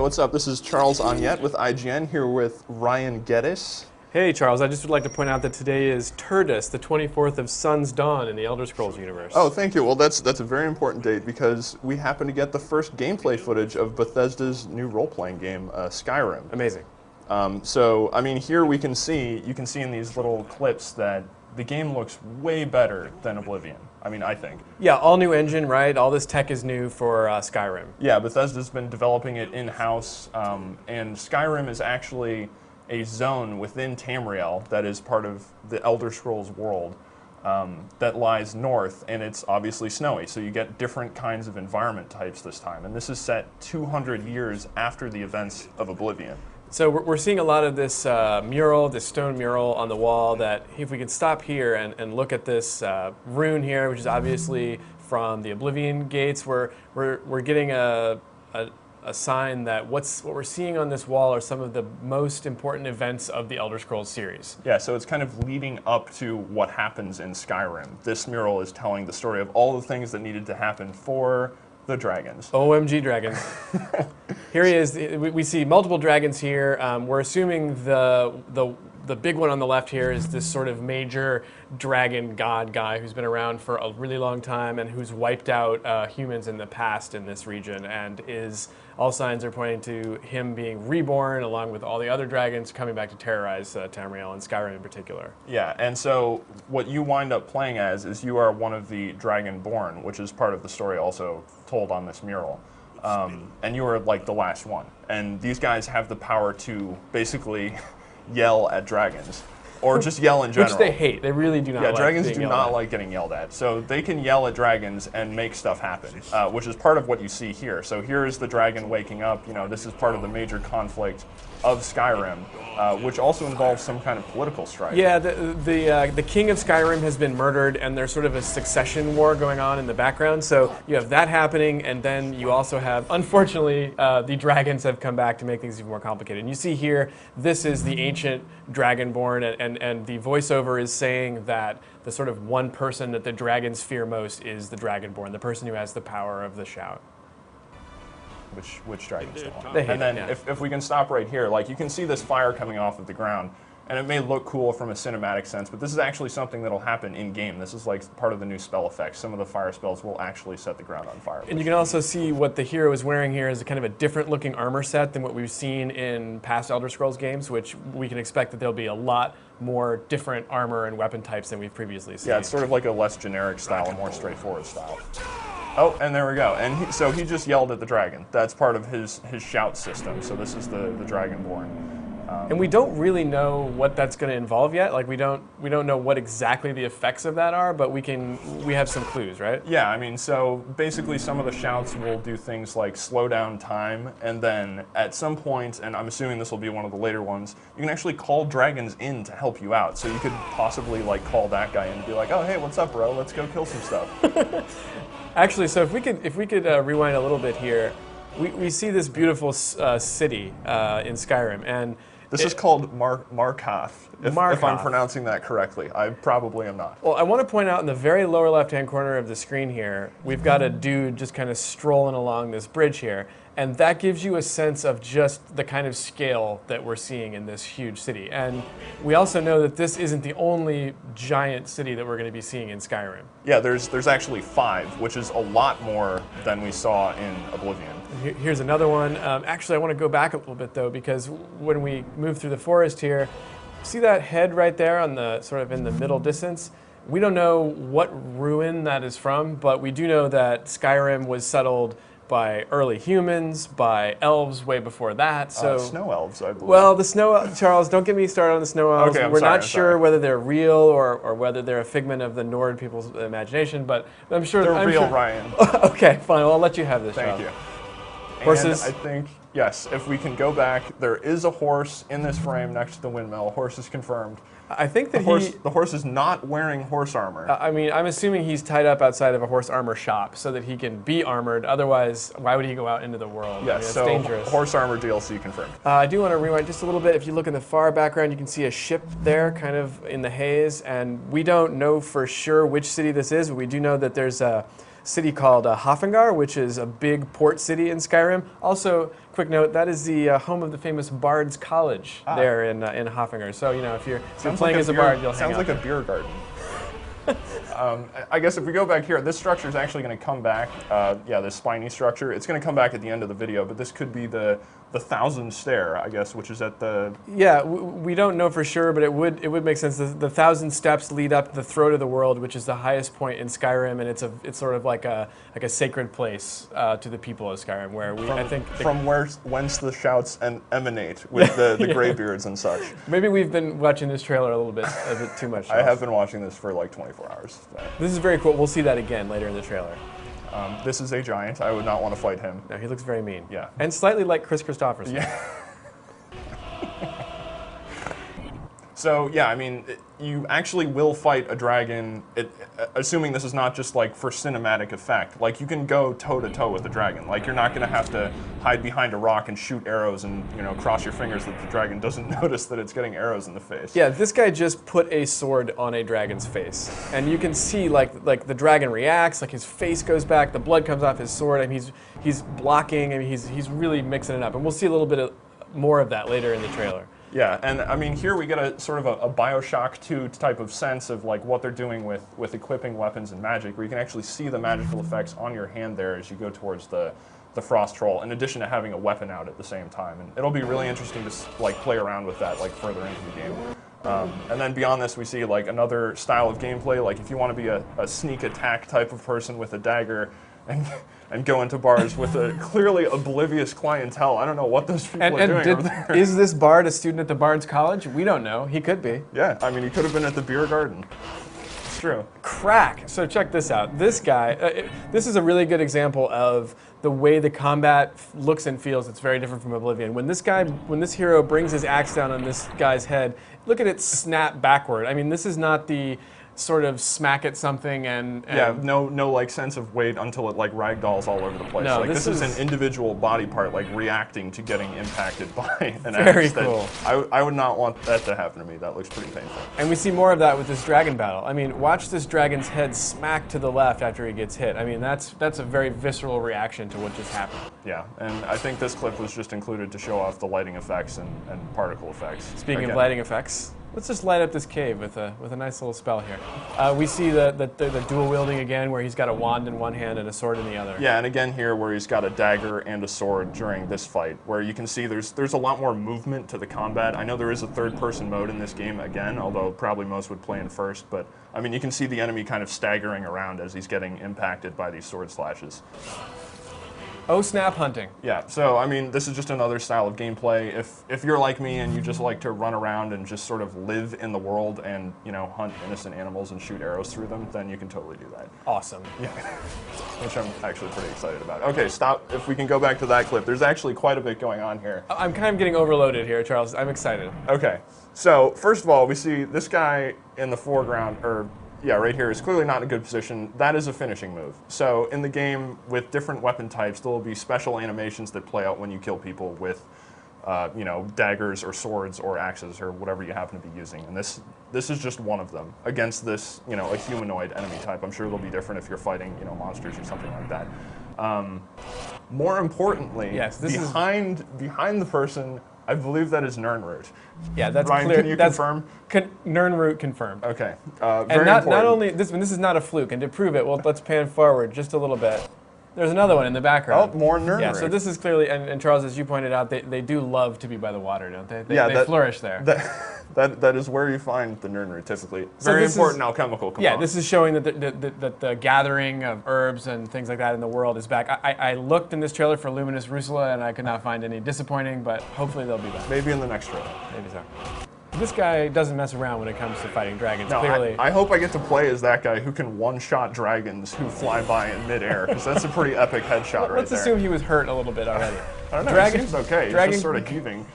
what's up? This is Charles Agnette with IGN, here with Ryan Geddes. Hey Charles, I just would like to point out that today is Turdus, the 24th of Sun's Dawn in the Elder Scrolls universe. Oh, thank you. Well, that's a very important date because we happen to get the first gameplay footage of Bethesda's new role-playing game, Skyrim. Amazing. So, I mean, here you can see in these little clips that the game looks way better than Oblivion. I mean, I think. Yeah, all new engine, right? All this tech is new for Skyrim. Yeah, Bethesda's been developing it in-house, and Skyrim is actually a zone within Tamriel that is part of the Elder Scrolls world that lies north, and it's obviously snowy, so you get different kinds of environment types this time. And this is set 200 years after the events of Oblivion. So we're seeing a lot of this mural, this stone mural on the wall that if we could stop here and look at this rune here, which is obviously from the Oblivion gates, we're getting a sign that what we're seeing on this wall are some of the most important events of the Elder Scrolls series. Yeah, so it's kind of leading up to what happens in Skyrim. This mural is telling the story of all the things that needed to happen for the dragons. OMG dragons. Here he is. We see multiple dragons here. We're assuming the big one on the left here is this sort of major dragon god guy who's been around for a really long time and who's wiped out humans in the past in this region, and all signs are pointing to him being reborn along with all the other dragons coming back to terrorize Tamriel and Skyrim in particular. Yeah, and so what you wind up playing as is you are one of the Dragonborn, which is part of the story also told on this mural. And you are like the last one. And these guys have the power to basically yell at dragons, or just yell in general. Which they hate. They really do not like dragons do not at. like getting yelled at. So they can yell at dragons and make stuff happen, which is part of what you see here. So here is the dragon waking up. You know, this is part of the major conflict of Skyrim, which also involves some kind of political strife. Yeah, the king of Skyrim has been murdered, and there's sort of a succession war going on in the background. So you have that happening, and then you also have, unfortunately, the dragons have come back to make things even more complicated. And you see here, this is the ancient Dragonborn, and the voiceover is saying that the sort of one person that the dragons fear most is the Dragonborn, the person who has the power of the shout. Which dragons don't want. They hate and then it, yeah. if we can stop right here, like you can see this fire coming off of the ground, and it may look cool from a cinematic sense, but this is actually something that'll happen in-game. This is like part of the new spell effects. Some of the fire spells will actually set the ground on fire. And you can also see what the hero is wearing here is a kind of a different looking armor set than what we've seen in past Elder Scrolls games, which we can expect that there'll be a lot more different armor and weapon types than we've previously seen. Yeah, it's sort of like a less generic style, a more straightforward style. Oh, and there we go. And so he just yelled at the dragon. That's part of his shout system. So this is the Dragonborn. And we don't really know what that's going to involve yet. Like we don't know what exactly the effects of that are, but we have some clues, right? Yeah, I mean, so basically some of the shouts will do things like slow down time, and then at some point, and I'm assuming this will be one of the later ones, you can actually call dragons in to help you out. So you could possibly like call that guy in and be like, oh, hey, what's up, bro? Let's go kill some stuff. Actually, so if we could rewind a little bit here, we see this beautiful city in Skyrim, and this is called Markarth, if I'm pronouncing that correctly. I probably am not. Well, I want to point out in the very lower left-hand corner of the screen here, we've got a dude just kind of strolling along this bridge here, and that gives you a sense of just the kind of scale that we're seeing in this huge city. And we also know that this isn't the only giant city that we're going to be seeing in Skyrim. Yeah, there's actually 5, which is a lot more than we saw in Oblivion. Here's another one. Actually, I want to go back a little bit though, because when we move through the forest here, see that head right there on the sort of in the middle distance? We don't know what ruin that is from, but we do know that Skyrim was settled by early humans, by elves way before that. So snow elves, I believe. Well, the snow, Charles, don't get me started on the snow elves. Okay, We're not sure whether they're real or whether they're a figment of the Nord people's imagination, but I'm sure they're real, Ryan. Okay, fine. Well, I'll let you have this. Thank you. Horses? And I think, yes, if we can go back, there is a horse in this frame next to the windmill. Horse is confirmed. I think that the horse is not wearing horse armor. I mean, I'm assuming he's tied up outside of a horse armor shop so that he can be armored. Otherwise, why would he go out into the world? Yes, I mean, it's so dangerous. Horse armor DLC confirmed. I do want to rewind just a little bit. If you look in the far background, you can see a ship there kind of in the haze. And we don't know for sure which city this is, but we do know that there's city called Hafengar, which is a big port city in Skyrim. Also, quick note, that is the home of the famous Bard's College there in Hafengar. So, you know, if you're playing as a bard, you'll hang out. Sounds like a beer garden. I guess if we go back here, this structure is actually going to come back. Yeah, this spiny structure. It's going to come back at the end of the video, but this could be the Thousand Stair, I guess, which is at the... Yeah, we don't know for sure, but it would make sense. The 1,000 steps lead up to the throat of the world, which is the highest point in Skyrim, and it's sort of like a sacred place to the people of Skyrim, where whence the shouts emanate with the graybeards and such. Maybe we've been watching this trailer a bit too much. I have been watching this for like 24 hours. So. This is very cool. We'll see that again later in the trailer. This is a giant. I would not want to fight him. No, he looks very mean. Yeah. And slightly like Chris Christopherson. Yeah. So, yeah, I mean, you actually will fight a dragon, assuming this is not just, like, for cinematic effect. Like, you can go toe-to-toe with the dragon. Like, you're not going to have to hide behind a rock and shoot arrows and, you know, cross your fingers that the dragon doesn't notice that it's getting arrows in the face. Yeah, this guy just put a sword on a dragon's face. And you can see, like the dragon reacts, like, his face goes back, the blood comes off his sword, and he's blocking, and he's really mixing it up. And we'll see a little bit more of that later in the trailer. Yeah, and I mean, here we get a sort of a Bioshock 2 type of sense of like what they're doing with equipping weapons and magic, where you can actually see the magical effects on your hand there as you go towards the Frost Troll, in addition to having a weapon out at the same time. And it'll be really interesting to like play around with that like further into the game. And then beyond this, we see like another style of gameplay, like if you want to be a sneak attack type of person with a dagger, and go into bars with a clearly oblivious clientele. I don't know what those people are doing over there. Is this bard a student at the Bard's College? We don't know. He could be. Yeah, I mean, he could have been at the beer garden. It's true. Crack. So check this out. This guy, this is a really good example of the way the combat looks and feels. It's very different from Oblivion. When this hero brings his axe down on this guy's head, look at it snap backward. I mean, this is not the sort of smack at something and yeah, no like sense of weight until it like ragdolls all over the place. No, like this is an individual body part like reacting to getting impacted by an very axe. Cool. I would not want that to happen to me. That looks pretty painful. And we see more of that with this dragon battle. I mean, watch this dragon's head smack to the left after he gets hit. I mean, that's a very visceral reaction to what just happened. Yeah, and I think this clip was just included to show off the lighting effects and particle effects. Speaking of lighting effects, let's just light up this cave with a nice little spell here. We see the dual wielding again, where he's got a wand in one hand and a sword in the other. Yeah, and again here where he's got a dagger and a sword during this fight, where you can see there's a lot more movement to the combat. I know there is a third-person mode in this game again, although probably most would play in first, but I mean you can see the enemy kind of staggering around as he's getting impacted by these sword slashes. Oh, snap hunting. Yeah, so I mean, this is just another style of gameplay. If you're like me and you just like to run around and just sort of live in the world and, you know, hunt innocent animals and shoot arrows through them, then you can totally do that. Awesome. Yeah, which I'm actually pretty excited about. Okay, stop. If we can go back to that clip, there's actually quite a bit going on here. I'm kind of getting overloaded here, Charles. I'm excited. Okay, so first of all, we see this guy in the foreground, or yeah, right here is clearly not in a good position. That is a finishing move. So in the game, with different weapon types, there will be special animations that play out when you kill people with, you know, daggers or swords or axes or whatever you happen to be using. And this is just one of them against this, you know, a humanoid enemy type. I'm sure it'll be different if you're fighting, you know, monsters or something like that. More importantly, yes, behind the person, I believe that is Nirnroot. Yeah, that's Ryan, clear. Can you confirm? Nirnroot confirmed. Okay. And not only this is not a fluke, and to prove it, well, let's pan forward just a little bit. There's another one in the background. Oh, more Nirnroot. Yeah, so this is clearly, and Charles, as you pointed out, they do love to be by the water, don't they? They flourish there. That is where you find the Nirnroot typically. Very important alchemical component. Yeah, this is showing that the gathering of herbs and things like that in the world is back. I looked in this trailer for Luminous Rusula, and I could not find any. Disappointing, but hopefully they'll be back. Maybe in the next trailer. Maybe so. This guy doesn't mess around when it comes to fighting dragons, no, clearly. I hope I get to play as that guy who can one-shot dragons who fly by in midair, because that's a pretty epic headshot right there. Let's assume he was hurt a little bit already. I don't know, he seems okay. He's just sort of heaving.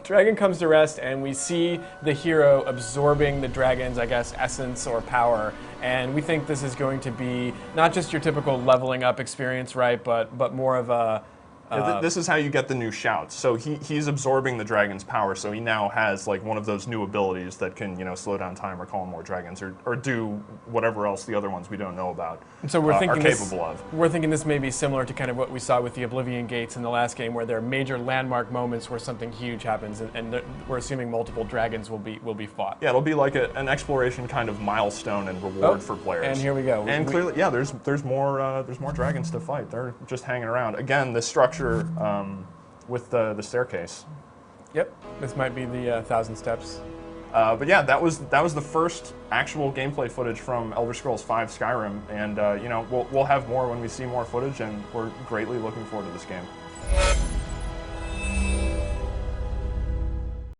Dragon comes to rest, and we see the hero absorbing the dragon's, I guess, essence or power. And we think this is going to be not just your typical leveling up experience, right, but more of a This is how you get the new shouts. So he's absorbing the dragon's power, so he now has like one of those new abilities that can, slow down time or call in more dragons or do whatever else the other ones we don't know about And so we're are thinking capable of. We're thinking this may be similar to kind of what we saw with the Oblivion Gates in the last game, where there are major landmark moments where something huge happens, and we're assuming multiple dragons will be fought. Yeah, it'll be like an exploration kind of milestone and reward for players. And here we go. And clearly, yeah, there's more dragons to fight. They're just hanging around. Again, this structure with the staircase. Yep, this might be the 1,000 steps. But yeah, that was the first actual gameplay footage from Elder Scrolls V Skyrim, and we'll have more when we see more footage, and we're greatly looking forward to this game.